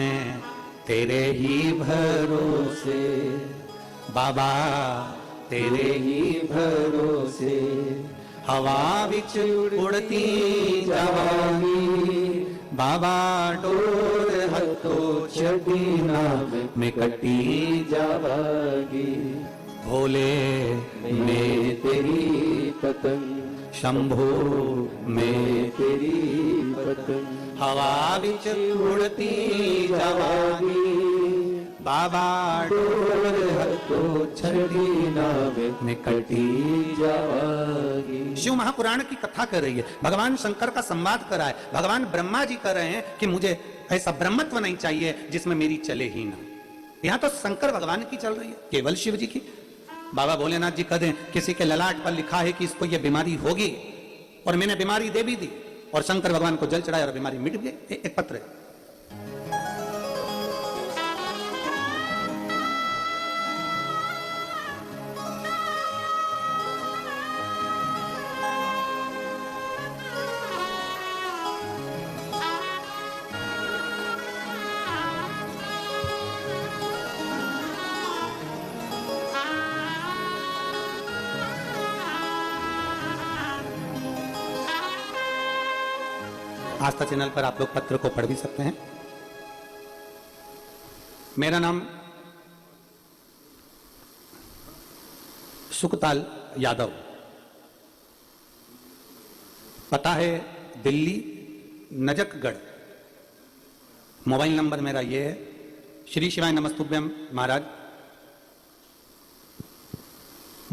तेरे ही भरोसे बाबा, तेरे ही भरोसे हवा विच उड़ती जावांगी बाबा, डोर हथो छड़ी ना मैं कटी जावांगी। भोले मैं तेरी पतंग, शंभो मैं तेरी पतंग, हवा विच उड़ती जावांगी बाबा, डोर हथो छड़ी ना मैं कटी जावांगी। शिव महापुराण की कथा कर रही है, भगवान शंकर का संवाद कर रहा है। भगवान ब्रह्मा जी कह रहे हैं कि मुझे ऐसा ब्रह्मत्व नहीं चाहिए जिसमें मेरी चले ही ना। यहाँ तो शंकर भगवान की चल रही है, केवल शिव जी की। बाबा भोलेनाथ जी कह दें किसी के ललाट पर लिखा है कि इसको ये बीमारी होगी और मैंने बीमारी दे भी दी और शंकर भगवान को जल चढ़ाया और बीमारी मिट गई। एक पत्र है। आस्था चैनल पर आप लोग पत्र को पढ़ भी सकते हैं। मेरा नाम सुखताल यादव, पता है दिल्ली नजकगढ़, मोबाइल नंबर मेरा ये है। श्री शिवाय नमस्तुभ्यम महाराज,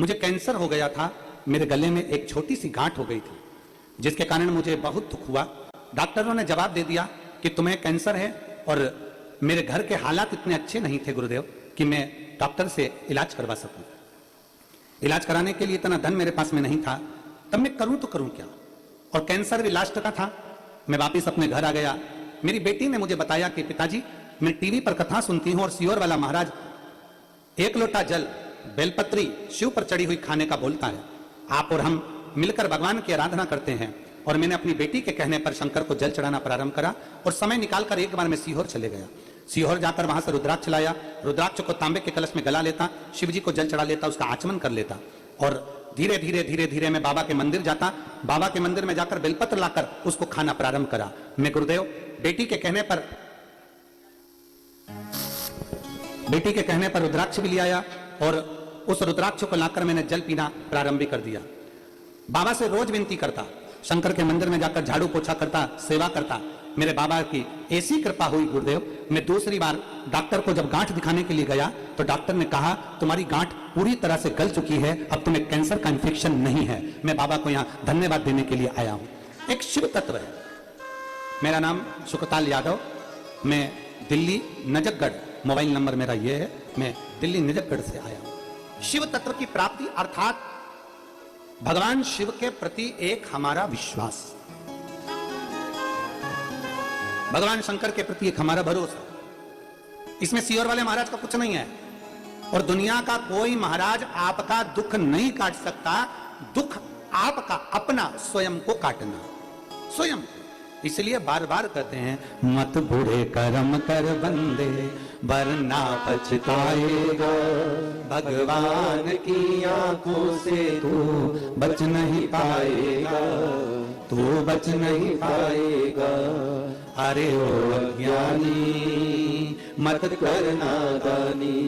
मुझे कैंसर हो गया था, मेरे गले में एक छोटी सी गांठ हो गई थी जिसके कारण मुझे बहुत दुख हुआ। डॉक्टरों ने जवाब दे दिया कि तुम्हें कैंसर है, और मेरे घर के हालात इतने अच्छे नहीं थे गुरुदेव कि मैं डॉक्टर से इलाज करवा सकूं। इलाज कराने के लिए इतना धन मेरे पास में नहीं था। तब मैं करूं तो करूं क्या, और कैंसर भी लास्ट का था। मैं वापस अपने घर आ गया। मेरी बेटी ने मुझे बताया कि पिताजी मैं टीवी पर कथा सुनती हूं और सियोर वाला महाराज 1 लोटा जल बेलपत्री शिव पर चढ़ी हुई खाने का बोलता है, आप और हम मिलकर भगवान की आराधना करते हैं। और मैंने अपनी बेटी के कहने पर शंकर को जल चढ़ाना प्रारंभ करा और समय निकालकर एक बार मैं सीहोर चले गया। सीहोर जाकर वहां से रुद्राक्ष लाया, रुद्राक्ष को तांबे के कलश में गला लेता, शिव जी को जल चढ़ा लेता, उसका आचमन कर लेता, और धीरे धीरे धीरे धीरे मैं बाबा के मंदिर जाता। बाबा के मंदिर में जाकर बेलपत्र लाकर उसको खाना प्रारंभ करा। मैं गुरुदेव बेटी के कहने पर रुद्राक्ष भी ले आया और उस रुद्राक्ष को लाकर मैंने जल पीना प्रारंभ भी कर दिया। बाबा से रोज विनती करता, शंकर के मंदिर में जाकर झाड़ू पोछा करता, सेवा करता। मेरे बाबा की ऐसी कृपा हुई गुरुदेव, मैं दूसरी बार डॉक्टर को जब गांठ दिखाने के लिए गया तो डॉक्टर ने कहा तुम्हारी गांठ पूरी तरह से गल चुकी है, अब तुम्हें कैंसर का इंफेक्शन नहीं है। मैं बाबा को यहाँ धन्यवाद देने के लिए आया हूं। एक शिव तत्व है। मेरा नाम सुखताल यादव, मैं दिल्ली नजफगढ़, मोबाइल नंबर मेरा ये है, मैं दिल्ली नजफगढ़ से आया हूं। शिव तत्व की प्राप्ति अर्थात भगवान शिव के प्रति एक हमारा विश्वास, भगवान शंकर के प्रति एक हमारा भरोसा। इसमें सीहोर वाले महाराज का कुछ नहीं है और दुनिया का कोई महाराज आपका दुख नहीं काट सकता। दुख आपका अपना स्वयं को काटना, स्वयं। इसलिए बार बार कहते हैं मत बुरे कर्म कर बंदे वरना पछताएगा, भगवान की आंखों से तू बच नहीं पाएगा, तू बच नहीं पाएगा। अरे ओ अज्ञानी मत करना दानी,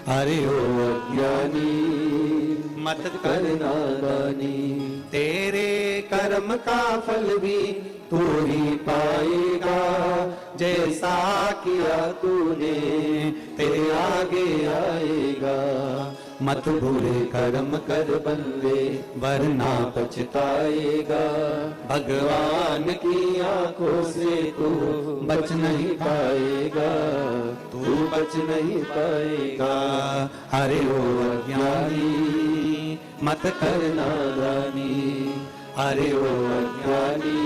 अरे ओ अज्ञानी मत करना दानी। तेरे कर्म का फल भी तू ही पाएगा, जैसा किया तूने तेरे आगे आएगा। मत बुरे कर्म कर बंदे वरना पछताएगा, भगवान की आंखों से तू बच नहीं पाएगा, तू बच नहीं पाएगा। अरे ओ अज्ञानी मत करना दानी, अरे ओ अज्ञानी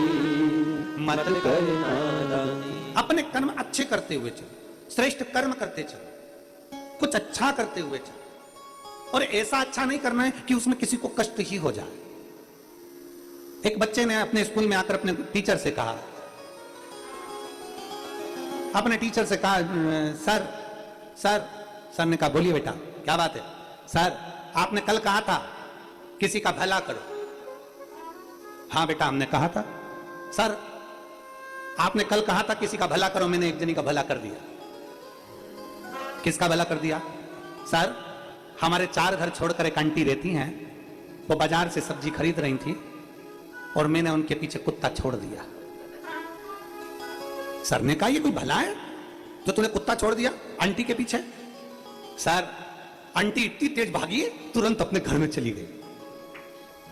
मत करना दानी। अपने कर्म अच्छे करते हुए चलो, श्रेष्ठ कर्म करते चलो, कुछ अच्छा करते हुए चलो। और ऐसा अच्छा नहीं करना है कि उसमें किसी को कष्ट ही हो जाए। एक बच्चे ने अपने स्कूल में आकर अपने टीचर से कहा, अपने टीचर से कहा सर सर सर ने कहा बोलिए बेटा क्या बात है। सर आपने कल कहा था किसी का भला करो। हाँ बेटा हमने कहा था। सर आपने कल कहा था किसी का भला करो, मैंने एक जनी का भला कर दिया। किसका भला कर दिया? सर हमारे 4 घर छोड़कर एक आंटी रहती हैं, वो बाजार से सब्जी खरीद रही थी और मैंने उनके पीछे कुत्ता छोड़ दिया। सर ने कहा ये कोई भला है जो तूने कुत्ता छोड़ दिया आंटी के पीछे? सर आंटी इतनी तेज भागी तुरंत अपने घर में चली गई,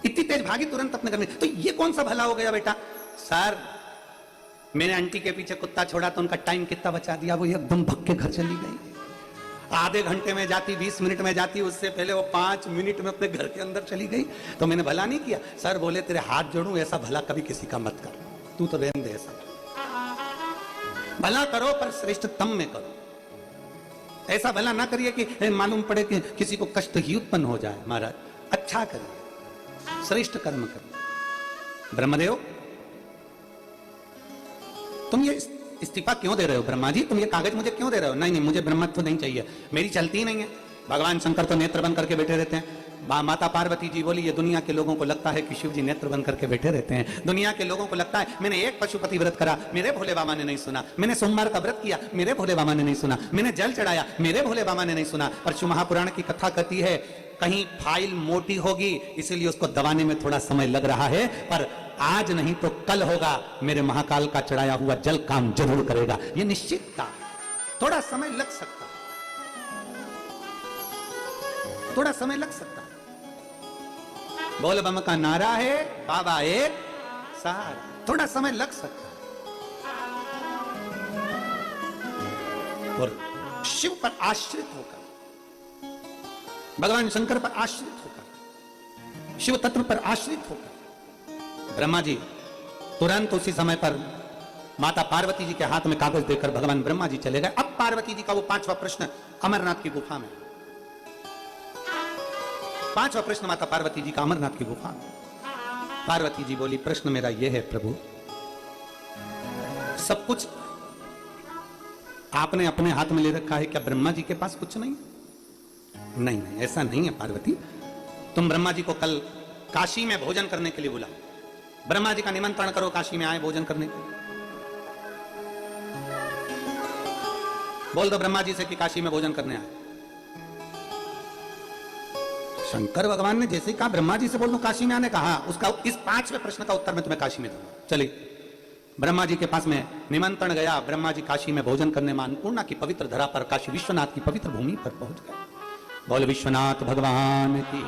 इतनी तेज भागी तुरंत अपने घर में। तो ये कौन सा भला हो गया बेटा? सर मैंने आंटी के पीछे कुत्ता छोड़ा तो उनका टाइम कितना बचा दिया, वो एकदम भग के घर चली गई। आधे घंटे में जाती, 20 मिनट में जाती, उससे पहले वो 5 मिनट में अपने घर के अंदर चली गई। तो मैंने भला नहीं किया। सर बोले तेरे हाथ जोड़ूं, ऐसा भला कभी किसी का मत कर, तू तो रहने दे। ऐसा भला करो पर श्रेष्ठतम में करो। ऐसा भला ना करिए कि मालूम पड़े कि किसी को कष्ट ही उत्पन्न हो जाए। महाराज अच्छा करिए, श्रेष्ठ कर्म करिए। ब्रह्मदेव तुम ये इस्तीफा क्यों दे रहे हो? ब्रह्मा जी तुम ये कागज मुझे क्यों दे रहे हो? नहीं नहीं मुझे ब्रह्मत्व नहीं चाहिए, मेरी चलती ही नहीं है। भगवान शंकर तो नेत्र बंद करके बैठे रहते हैं। माता पार्वती जी बोली ये दुनिया के लोगों को लगता है कि शिव जी नेत्र बंद करके बैठे रहते हैं। दुनिया के लोगों को लगता है मैंने एक पशुपति व्रत करा, मेरे भोले बाबा ने नहीं सुना। मैंने सोमवार का व्रत किया, मेरे भोले बाबा ने नहीं सुना। मैंने जल चढ़ाया, मेरे भोले बाबा ने नहीं सुना। पर शिव महापुराण की कथा कहती है कहीं फाइल मोटी होगी इसलिए उसको दबाने में थोड़ा समय लग रहा है, पर आज नहीं तो कल होगा। मेरे महाकाल का चढ़ाया हुआ जल काम जरूर करेगा, ये निश्चित था। थोड़ा समय लग सकता, थोड़ा समय लग सकता। बोल बम का नारा है, बाबा एक सहारा, थोड़ा समय लग सकता। और शिव पर आश्रित होकर, भगवान शंकर पर आश्रित होकर, शिव तत्व पर आश्रित होकर ब्रह्मा जी तुरंत उसी समय पर माता पार्वती जी के हाथ में कागज देकर भगवान ब्रह्मा जी चले गए। अब पार्वती जी का वो 5वां प्रश्न अमरनाथ की गुफा में, 5वां प्रश्न माता पार्वती जी का अमरनाथ की गुफा में। पार्वती जी बोली प्रश्न मेरा यह है प्रभु, सब कुछ आपने अपने हाथ में ले रखा है, क्या ब्रह्मा जी के पास कुछ नहीं? नहीं नहीं ऐसा नहीं है पार्वती। तुम ब्रह्मा जी को कल काशी में भोजन करने के लिए बुलाओ, ब्रह्मा जी का निमंत्रण करो, काशी में आए भोजन करने के लिए। बोल दो ब्रह्मा जी से कि काशी में भोजन करने आए। शंकर भगवान ने जैसे कहा ब्रह्मा जी से बोल दो काशी में आने कहा, उसका इस 5वें प्रश्न का उत्तर मैं तुम्हें काशी में दूंगा। चलिए ब्रह्मा जी के पास में निमंत्रण गया। ब्रह्मा जी काशी में भोजन करने में अन्नपूर्णा की पवित्र धरा पर, काशी विश्वनाथ की पवित्र भूमि पर पहुंच गए। बोल विश्वनाथ भगवान की।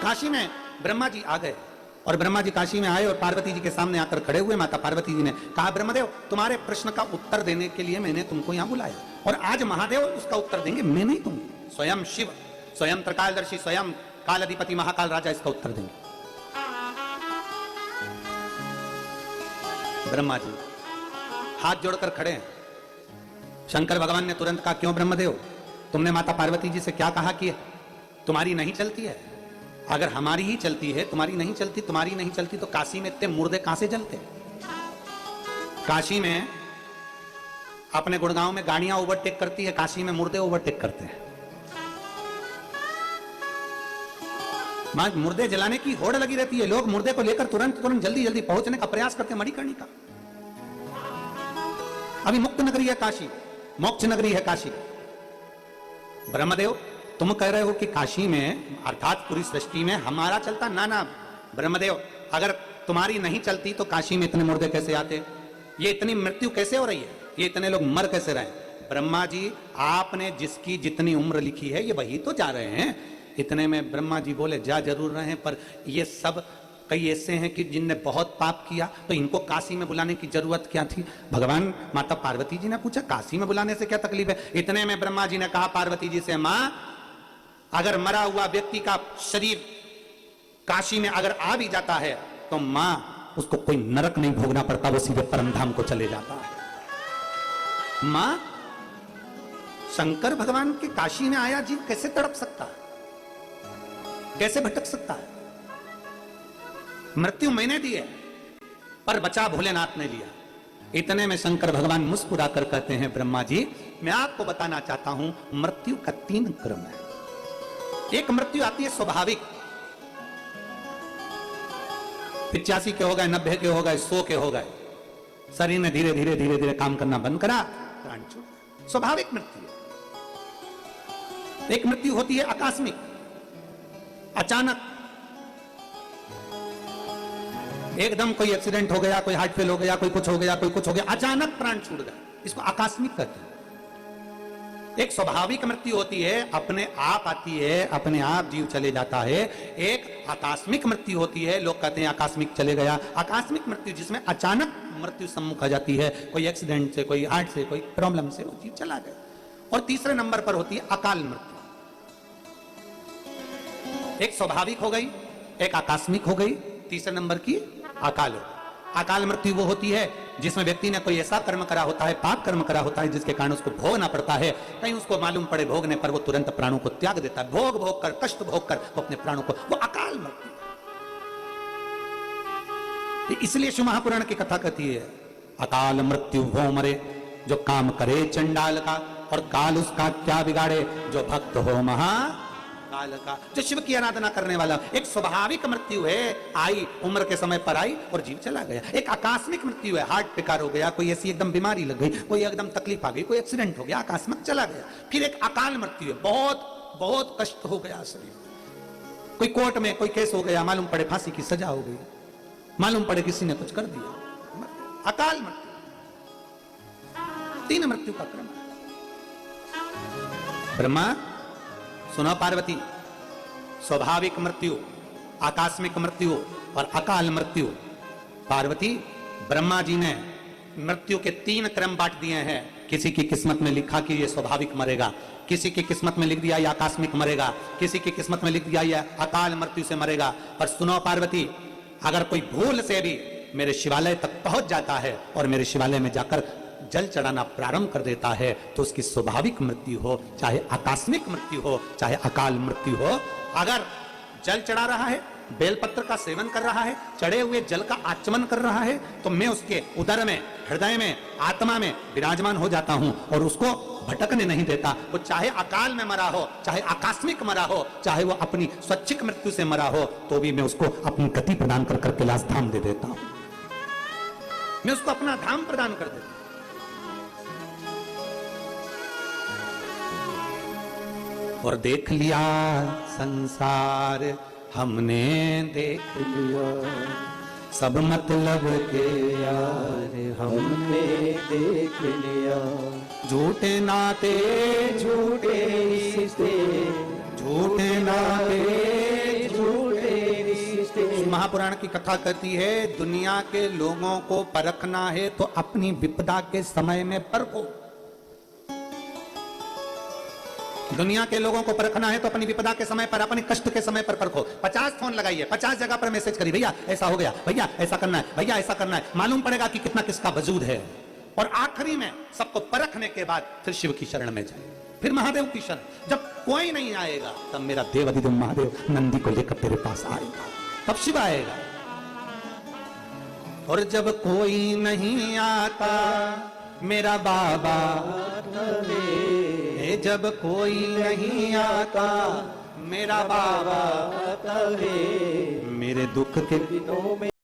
काशी में ब्रह्मा जी आ गए और ब्रह्मा जी काशी में आए और पार्वती जी के सामने आकर खड़े हुए। माता पार्वती जी ने कहा ब्रह्मदेव तुम्हारे प्रश्न का उत्तर देने के लिए मैंने तुमको यहां बुलाया और आज महादेव उसका उत्तर देंगे, मैं नहीं दूंगी। स्वयं शिव, स्वयं त्रिकालदर्शी, स्वयं काल अधिपति महाकाल राजा इसका उत्तर देंगे। ब्रह्मा जी हाथ जोड़कर खड़े हैं। शंकर भगवान ने तुरंत कहा क्यों ब्रह्मदेव, तुमने माता पार्वती जी से क्या कहा कि तुम्हारी नहीं चलती है? अगर हमारी ही चलती है, तुम्हारी नहीं चलती तो काशी में इतने मुर्दे कहां से जलते? काशी में अपने गुड़गांव में गाड़ियां ओवरटेक करती है, काशी में मुर्दे ओवरटेक करते हैं। मुर्दे जलाने की होड़ लगी रहती है, लोग मुर्दे को लेकर तुरंत जल्दी जल्दी पहुंचने का प्रयास करते हैं मणिकर्णिका। अभी मुक्त नगरी है काशी, मोक्ष नगरी है काशी। ब्रह्मदेव तुम कह रहे हो कि काशी में अर्थात पूरी सृष्टि में हमारा चलता, ना ब्रह्मदेव, अगर तुम्हारी नहीं चलती तो काशी में इतने मुर्दे कैसे आते? ये इतनी मृत्यु कैसे हो रही है? ये इतने लोग मर कैसे रहे? ब्रह्मा जी आपने जिसकी जितनी उम्र लिखी है ये वही तो जा रहे हैं। इतने में ब्रह्मा जी बोले जा जरूर रहे हैं, पर ये सब कई ऐसे हैं कि जिनने बहुत पाप किया, तो इनको काशी में बुलाने की जरूरत क्या थी? भगवान माता पार्वती जी ने पूछा काशी में बुलाने से क्या तकलीफ है? इतने में ब्रह्मा जी ने कहा पार्वती जी से, मां अगर मरा हुआ व्यक्ति का शरीर काशी में अगर आ भी जाता है तो मां उसको कोई नरक नहीं भोगना पड़ता, वो सीधे परमधाम को चले जाता है। मां शंकर भगवान के काशी में आया जीव कैसे तड़प सकता है, कैसे भटक सकता है? मृत्यु मैंने दी है पर बचा भोलेनाथ ने लिया। इतने में शंकर भगवान मुस्कुराकर कहते हैं ब्रह्मा जी मैं आपको बताना चाहता हूं मृत्यु का 3 क्रम है। एक मृत्यु आती है स्वाभाविक, 85 के हो गए, 90 के हो गए, 100 के हो गए, शरीर ने धीरे धीरे काम करना बंद करा, प्राण छूट, स्वाभाविक मृत्यु। एक मृत्यु होती है आकस्मिक, अचानक एकदम कोई एक्सीडेंट हो गया, कोई हार्ट फेल हो गया, कोई कुछ हो गया, अचानक प्राण छूट गया, इसको आकस्मिक कहते हैं। एक स्वाभाविक मृत्यु होती है, अपने आप आती है, अपने आप जीव चले जाता है। एक आकस्मिक मृत्यु होती है, लोग कहते हैं आकस्मिक चले गया। आकस्मिक मृत्यु जिसमें अचानक मृत्यु सम्मुख आ जाती है, कोई एक्सीडेंट से, कोई हार्ट से, कोई प्रॉब्लम से वो जीव चला गया। और तीसरे नंबर पर होती है अकाल मृत्यु। एक स्वाभाविक हो गई, एक आकस्मिक हो गई, तीसरे नंबर की अकाल। अकाल मृत्यु वो होती है जिसमें व्यक्ति ने कोई ऐसा कर्म करा होता है, पाप कर्म करा होता है, जिसके कारण उसको भोगना पड़ता है। कहीं उसको मालूम पड़े भोगने पर वो तुरंत प्राणों को त्याग देता है, भोग कर, कष्ट भोग कर वो अपने प्राणों को, वो अकाल मृत्यु। इसलिए शिव महापुराण की कथा कहती है अकाल मृत्यु हो मरे जो काम करे चंडाल का, और काल उसका क्या बिगाड़े जो भक्त हो महाकाल का। जो शिव की आराधना करने वाला, एक स्वाभाविक मृत्यु है, आई उम्र के समय पर आई और जीव चला गया। एक आकस्मिक मृत्यु है, हार्ट बेकार हो गया, कोई ऐसी एकदम बीमारी लग गई, कोई एकदम तकलीफ आ गई, कोई एक्सीडेंट हो गया, आकस्मिक चला गया। फिर एक अकाल मृत्यु है, बहुत कष्ट हो गया शरीर, कोई कोर्ट में कोई केस हो गया, मालूम पड़े फांसी की सजा हो गई, मालूम पड़े किसी ने कुछ कर दिया, अकाल मृत्यु। 3 मृत्यु का क्रम। ब्रह्मा सुनो पार्वती, स्वाभाविक मृत्यु, आकस्मिक मृत्यु और अकाल मृत्यु। पार्वती ब्रह्मा जी ने मृत्यु के 3 क्रम बांट दिए हैं। किसी की किस्मत में लिखा कि ये स्वाभाविक मरेगा, किसी की किस्मत में लिख दिया ये आकस्मिक मरेगा, किसी की किस्मत में लिख दिया ये अकाल मृत्यु से मरेगा। पर सुनो पार्वती, अगर कोई भूल से भी मेरे शिवालय तक पहुंच जाता है और मेरे शिवालय में जाकर जल चढ़ाना प्रारंभ कर देता है तो उसकी स्वाभाविक मृत्यु हो, चाहे आकस्मिक मृत्यु हो, चाहे अकाल मृत्यु हो, अगर जल चढ़ा रहा है, बेलपत्र का सेवन कर रहा है, चढ़े हुए जल का आचमन कर रहा है, तो मैं उसके उदर में, हृदय में, आत्मा में विराजमान हो जाता हूं और उसको भटकने नहीं देता। वो चाहे अकाल में मरा हो, चाहे आकस्मिक मरा हो, चाहे वो अपनी स्वैच्छिक मृत्यु से मरा हो, तो भी मैं उसको अपनी गति प्रदान कर कैलाश धाम दे देता हूं, मैं उसको अपना धाम प्रदान कर देता हूं। और देख लिया संसार हमने देख लिया, सब मतलब के यार हमने देख लिया। झूठे नाते झूठे रिश्ते, झूठे नाते झूठे रिश्ते। महापुराण की कथा कहती है दुनिया के लोगों को परखना है तो अपनी विपदा के समय में परखो। दुनिया के लोगों को परखना है तो अपनी विपदा के समय पर, अपने कष्ट के समय पर परखो। 50 फोन लगाइए, 50 जगह पर मैसेज करिए, भैया ऐसा हो गया, भैया ऐसा करना है, भैया ऐसा करना है। मालूम पड़ेगा कि कितना किसका वजूद है। और आखिरी में सबको परखने के बाद फिर शिव की शरण में जाए, फिर महादेव की शरण। जब कोई नहीं आएगा तब मेरा देव अधिदेव महादेव नंदी को लेकर तेरे पास आएगा, तब शिव आएगा। और जब कोई नहीं आता मेरा बाबा, जब कोई नहीं आता मेरा बाबा, मेरे दुख के दिनों में